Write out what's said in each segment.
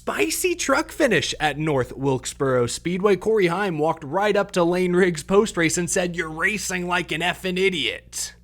spicy truck finish at North Wilkesboro Speedway. Cory Heim walked right up to Layne Riggs post-race and said, "You're racing like an effing idiot."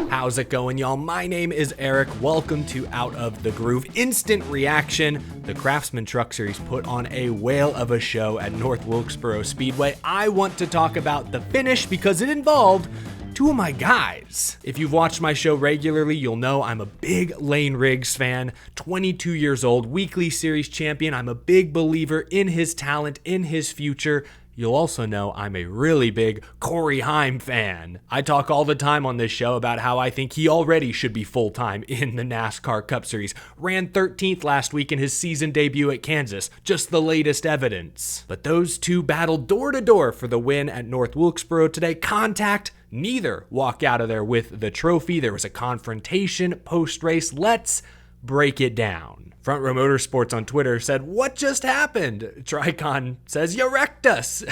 How's it going, y'all? My name is Eric. Welcome to Out of the Groove. Instant reaction. The Craftsman Truck Series put on a whale of a show at North Wilkesboro Speedway. I want to talk about the finish because it involved two of my guys. If you've watched my show regularly, you'll know I'm a big Layne Riggs fan, 22 years old, weekly series champion. I'm a big believer in his talent, in his future. You'll also know I'm a really big Cory Heim fan. I talk all the time on this show about how I think he already should be full-time in the NASCAR Cup Series. Ran 13th last week in his season debut at Kansas. Just the latest evidence. But those two battled door-to-door for the win at North Wilkesboro today. Contact. Neither walk out of there with the trophy. There was a confrontation post-race. Let's break it down. Front Row Motorsports on Twitter said, "What just happened?" Tricon says, "You wrecked us."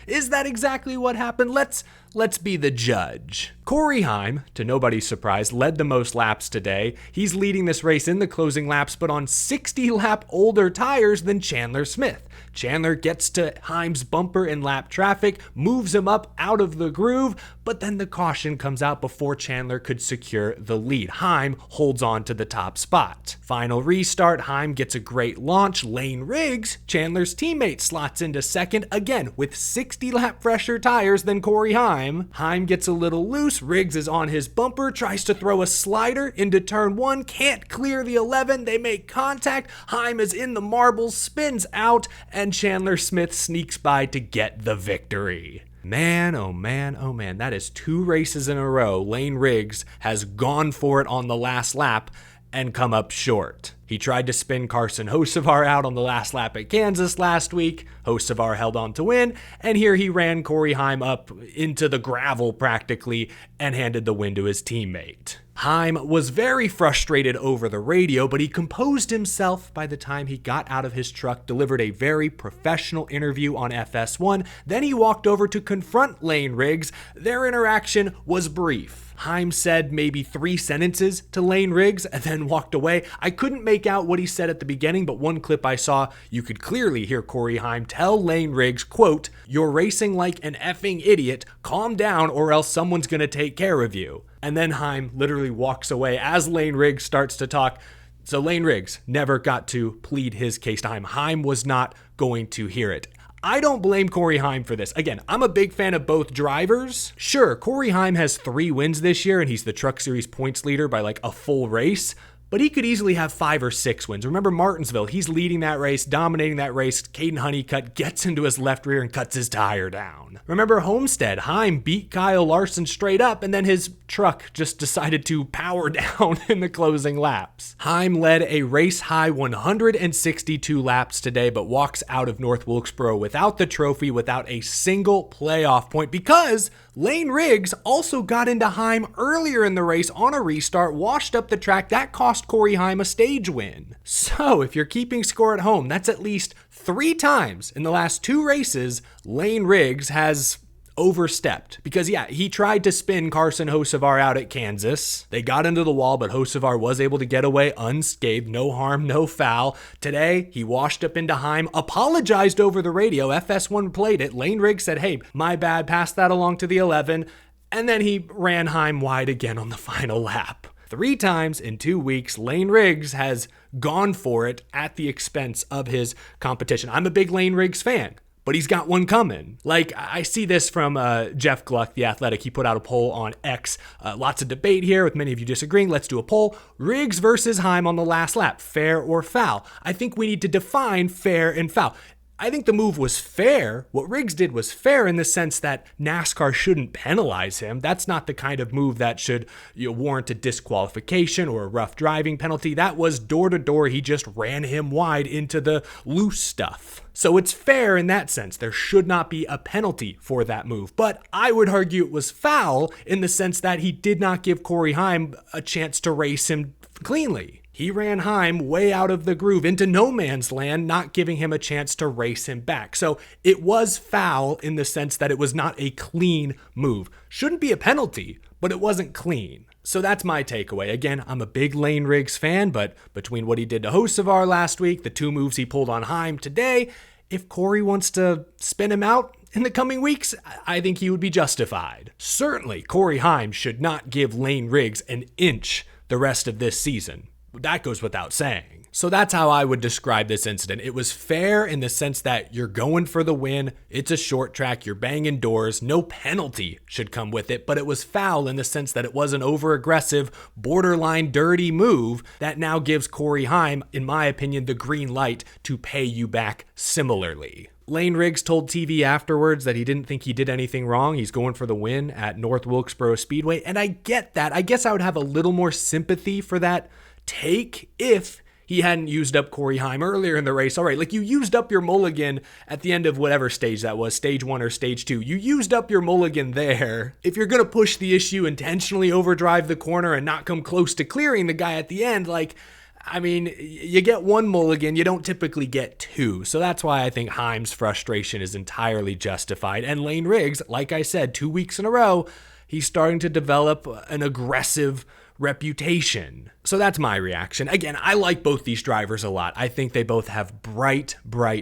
Is that exactly what happened? Let's be the judge. Cory Heim, to nobody's surprise, led the most laps today. He's leading this race in the closing laps, but on 60-lap older tires than Chandler Smith. Chandler gets to Heim's bumper in lap traffic, moves him up out of the groove, but then the caution comes out before Chandler could secure the lead. Heim holds on to the top spot. Final restart, Heim gets a great launch. Layne Riggs, Chandler's teammate, slots into second, again with 60-lap fresher tires than Cory Heim. Heim gets a little loose. Riggs is on his bumper, tries to throw a slider into turn 1, can't clear the 11. They make contact. Heim is in the marbles, spins out, and Chandler Smith sneaks by to get the victory. Man, oh man, oh man, that is 2 races in a row. Layne Riggs has gone for it on the last lap and come up short. He tried to spin Carson Hocevar out on the last lap at Kansas last week. Hocevar held on to win, and here he ran Cory Heim up into the gravel practically and handed the win to his teammate. Heim was very frustrated over the radio, but he composed himself by the time he got out of his truck, delivered a very professional interview on FS1. Then he walked over to confront Layne Riggs. Their interaction was brief. Heim said maybe 3 sentences to Layne Riggs and then walked away. I couldn't make out what he said at the beginning, but one clip I saw, you could clearly hear Cory Heim tell Layne Riggs, quote, "You're racing like an effing idiot. Calm down or else someone's gonna take care of you." And then Heim literally walks away as Layne Riggs starts to talk. So Layne Riggs never got to plead his case to Heim. Heim was not going to hear it. I don't blame Cory Heim for this. Again, I'm a big fan of both drivers. Sure, Cory Heim has 3 wins this year, and he's the Truck Series points leader by like a full race. But he could easily have 5 or 6 wins. Remember Martinsville, he's leading that race, dominating that race. Caden Honeycutt gets into his left rear and cuts his tire down. Remember Homestead, Heim beat Kyle Larson straight up, and then his truck just decided to power down in the closing laps. Heim led a race-high 162 laps today, but walks out of North Wilkesboro without the trophy, without a single playoff point, because Layne Riggs also got into Heim earlier in the race on a restart, washed up the track. That cost Cory Heim a stage win. So if you're keeping score at home, that's at least 3 times in the last 2 races Layne Riggs has overstepped. Because yeah, he tried to spin Carson Hocevar out at Kansas. They got into the wall, but Hocevar was able to get away unscathed. No harm, no foul. Today, he washed up into Heim, apologized over the radio. FS1 played it. Layne Riggs said, "Hey, my bad, pass that along to the 11. And then he ran Heim wide again on the final lap. 3 times in 2 weeks, Layne Riggs has gone for it at the expense of his competition. I'm a big Layne Riggs fan, but he's got one coming. Like, I see this from Jeff Gluck, The Athletic. He put out a poll on X. Lots of debate here with many of you disagreeing. Let's do a poll. Riggs versus Heim on the last lap, fair or foul? I think we need to define fair and foul. I think the move was fair. What Riggs did was fair in the sense that NASCAR shouldn't penalize him. That's not the kind of move that should warrant a disqualification or a rough driving penalty. That was door to door. He just ran him wide into the loose stuff. So it's fair in that sense. There should not be a penalty for that move. But I would argue it was foul in the sense that he did not give Cory Heim a chance to race him cleanly. He ran Heim way out of the groove into no man's land, not giving him a chance to race him back. So it was foul in the sense that it was not a clean move. Shouldn't be a penalty, but it wasn't clean. So that's my takeaway. Again, I'm a big Layne Riggs fan, but between what he did to Hocevar last week, the 2 moves he pulled on Heim today, if Cory wants to spin him out in the coming weeks, I think he would be justified. Certainly, Cory Heim should not give Layne Riggs an inch the rest of this season. That goes without saying. So that's how I would describe this incident. It was fair in the sense that you're going for the win. It's a short track. You're banging doors. No penalty should come with it, but it was foul in the sense that it was an over-aggressive, borderline dirty move that now gives Cory Heim, in my opinion, the green light to pay you back similarly. Layne Riggs told TV afterwards that he didn't think he did anything wrong. He's going for the win at North Wilkesboro Speedway, and I get that. I guess I would have a little more sympathy for that take if he hadn't used up Cory Heim earlier in the race. All right, like you used up your mulligan at the end of whatever stage that was, stage 1 or stage 2. You used up your mulligan there. If you're going to push the issue, intentionally overdrive the corner and not come close to clearing the guy at the end, you get 1 mulligan, you don't typically get 2. So that's why I think Heim's frustration is entirely justified. And Layne Riggs, like I said, 2 weeks in a row, he's starting to develop an aggressive reputation. So that's my reaction. Again, I like both these drivers a lot. I think they both have bright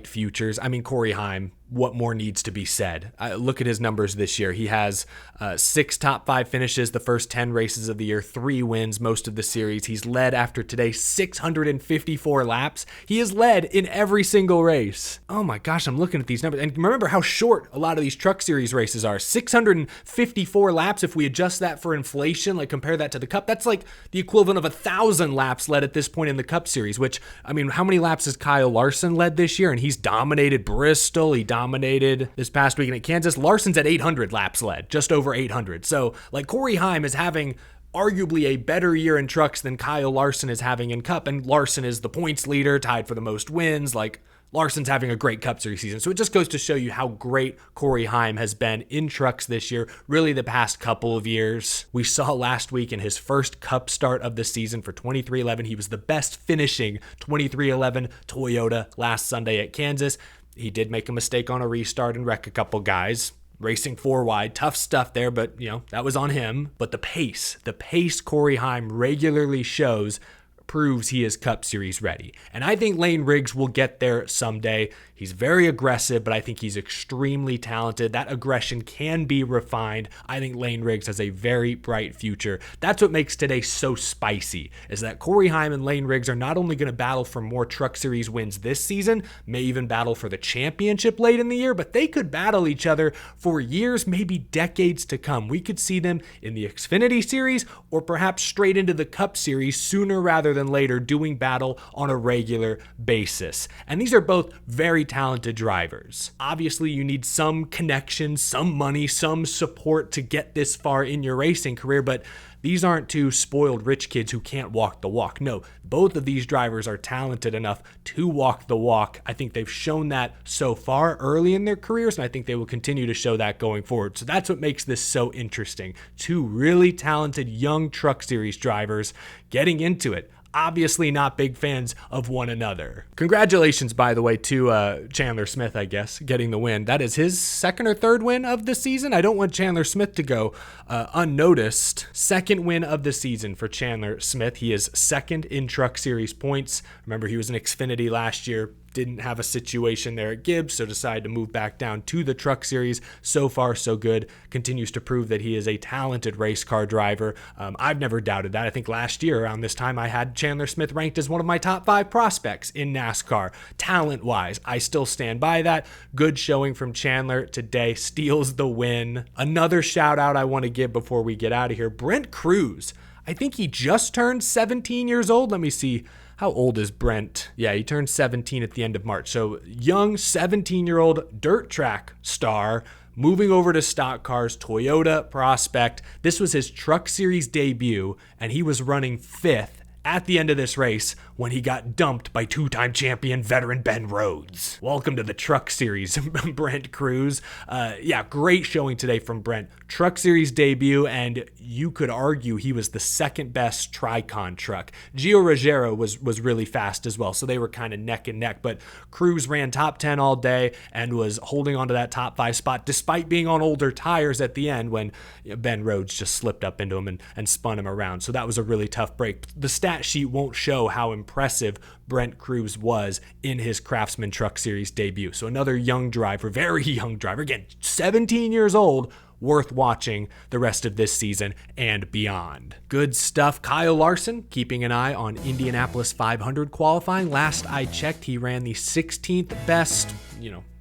futures. Cory Heim, what more needs to be said? Look at his numbers this year. He has 6 top 5 finishes the first 10 races of the year, 3 wins most of the series. He's led after today 654 laps. He has led in every single race. Oh my gosh, I'm looking at these numbers. And remember how short a lot of these Truck Series races are. 654 laps, if we adjust that for inflation, compare that to the Cup, that's like the equivalent of 1,000 laps led at this point in the Cup Series, which, how many laps has Kyle Larson led this year? And he's dominated Bristol. He dominated this past weekend at Kansas. Larson's at 800 laps led, just over 800. So, Cory Heim is having arguably a better year in trucks than Kyle Larson is having in Cup, and Larson is the points leader, tied for the most wins. Larson's having a great Cup Series season. So it just goes to show you how great Cory Heim has been in trucks this year, really the past couple of years. We saw last week in his first Cup start of the season for 2311, he was the best finishing 2311 Toyota last Sunday at Kansas. He did make a mistake on a restart and wreck a couple guys. Racing 4 wide, tough stuff there, but that was on him. But the pace Cory Heim regularly shows proves he is Cup Series ready. And I think Layne Riggs will get there someday. He's very aggressive, but I think he's extremely talented. That aggression can be refined. I think Layne Riggs has a very bright future. That's what makes today so spicy, is that Cory Heim and Layne Riggs are not only going to battle for more Truck Series wins this season, may even battle for the championship late in the year, but they could battle each other for years, maybe decades to come. We could see them in the Xfinity Series or perhaps straight into the Cup Series sooner rather than later, doing battle on a regular basis. And these are both very talented drivers. Obviously, you need some connection, some money, some support to get this far in your racing career, but these aren't 2 spoiled rich kids who can't walk the walk. No, both of these drivers are talented enough to walk the walk. I think they've shown that so far early in their careers, and I think they will continue to show that going forward. So that's what makes this so interesting. 2 really talented young Truck Series drivers getting into it. Obviously not big fans of one another. Congratulations, by the way, to Chandler Smith, I guess, getting the win. That is his 2nd or 3rd win of the season. I don't want Chandler Smith to go unnoticed. 2nd win of the season for Chandler Smith. He is 2nd in Truck Series points. Remember, he was in Xfinity last year. Didn't have a situation there at Gibbs, so decided to move back down to the Truck Series. So far, so good. Continues to prove that he is a talented race car driver. I've never doubted that. I think last year around this time, I had Chandler Smith ranked as one of my top 5 prospects in NASCAR. Talent-wise, I still stand by that. Good showing from Chandler today. Steals the win. Another shout-out I want to give before we get out of here. Brent Cruz. I think he just turned 17 years old. Let me see. How old is Brent? Yeah, he turned 17 at the end of March. So young 17-year-old dirt track star moving over to stock cars, Toyota prospect. This was his Truck Series debut, and he was running 5th at the end of this race when he got dumped by two-time champion veteran Ben Rhodes. Welcome to the Truck Series, Brent Crews. Great showing today from Brent. Truck Series debut, and you could argue he was the second best Tricon truck. Gio Ruggiero was really fast as well, so they were kind of neck and neck, but Crews ran top 10 all day and was holding on to that top 5 spot despite being on older tires at the end when Ben Rhodes just slipped up into him and spun him around. So that was a really tough break. The stat sheet won't show how impressive Brent Crews was in his Craftsman Truck Series debut. So another young driver, very young driver, again, 17 years old, worth watching the rest of this season and beyond. Good stuff. Kyle Larson keeping an eye on Indianapolis 500 qualifying. Last I checked, he ran the 16th best,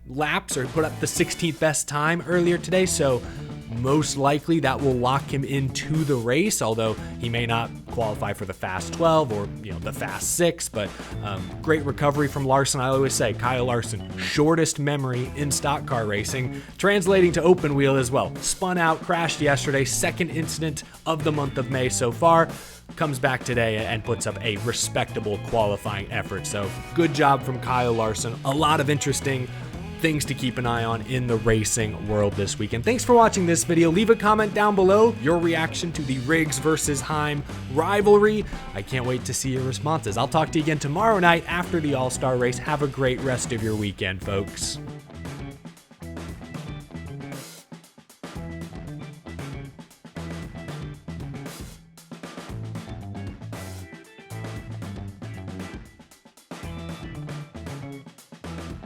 laps, or put up the 16th best time earlier today. So most likely that will lock him into the race, although he may not qualify for the Fast 12 or the Fast 6, but great recovery from Larson. I always say Kyle Larson, shortest memory in stock car racing, translating to open wheel as well. Spun out, crashed yesterday, second incident of the month of May so far. Comes back today and puts up a respectable qualifying effort. So good job from Kyle Larson. A lot of interesting things to keep an eye on in the racing world this weekend. Thanks for watching this video. Leave a comment down below, your reaction to the Riggs versus Heim rivalry. I can't wait to see your responses. I'll talk to you again tomorrow night after the All-Star race. Have a great rest of your weekend, folks.